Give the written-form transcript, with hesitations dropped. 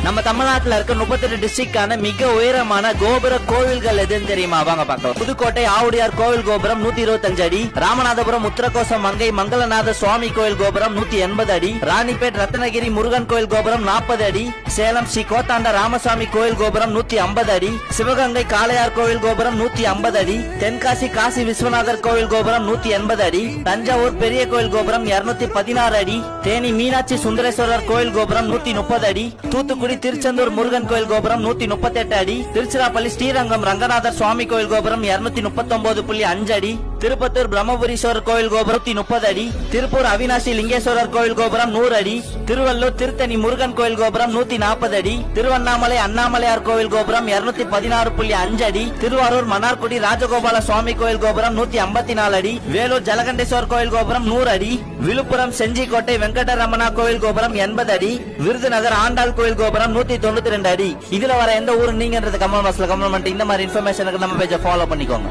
நம்ம தமிழ்நாட்டுல இருக்க 38 டிஸ்ட்ரிக்டான மிக உயரமான கோபுர கோவில்கள் எதுன்னு தெரியுமா? வாங்க பார்க்கலாம். புதுக்கோட்டை ஆவுடையார் கோவில் கோபுரம் 125 அடி, ராமநாதபுரம் உத்தரகோசம் மங்கை மங்களநாத சுவாமி கோவில் கோபுரம் 180 அடி, ராணிப்பேட் ரத்னகிரி முருகன் கோவில் கோபுரம் 40 அடி, சேலம் ஸ்ரீ கோத்தாண்ட ராமசாமி கோவில் கோபுரம் 150 அடி, சிவகங்கை காளையார் கோவில் கோபுரம் 150 அடி, தென்காசி காசி விஸ்வநாதர் கோவில் கோபுரம் 180 அடி, தஞ்சாவூர் பெரிய கோவில் கோபுரம் 216 அடி, தேனி மீனாட்சி சுந்தரேஸ்வரர் கோவில் கோபுரம் 130 அடி, தூத்துக்குடி திருச்செந்தூர் முருகன் கோயில் கோபுரம் 138 அடி, திருச்சிராப்பள்ளி ஸ்ரீரங்கம் ரங்கநாதர் சுவாமி கோயில் கோபுரம் 239.5 அடி, திருப்பத்தூர் பிரம்மபுரீஸ்வரர் கோயில் கோபுரம் 130 அடி, திருப்பூர் அவினாசி லிங்கேஸ்வரர் கோயில் கோபுரம் 100 அடி, திருவள்ளூர் திருத்தணி முருகன் கோயில் கோபுரம் 140 அடி, திருவண்ணாமலை அண்ணாமலையார் கோயில் கோபுரம் 216.5 அடி, திருவாரூர் மன்னார்குடி ராஜகோபால சுவாமி கோயில் கோபுரம் 154 அடி, வேலூர் ஜலகண்டேஸ்வர் கோயில் கோபுரம் 100 அடி, விழுப்புரம் செஞ்சிக்கோட்டை வெங்கடரமணா கோயில் கோபுரம் 80 அடி, விருதுநகர் ஆண்டாள் கோயில் கோபுரம் 192 அடி. இதுல வர எந்த ஊர் நீங்கன்றது கமெண்ட் பாக்ஸ்ல கமெண்ட் பண்ணிட்டு இந்த மாதிரி இன்ஃபர்மேஷனுக்கு நம்ம பேஜை ஃபாலோ பண்ணிக்கோங்க.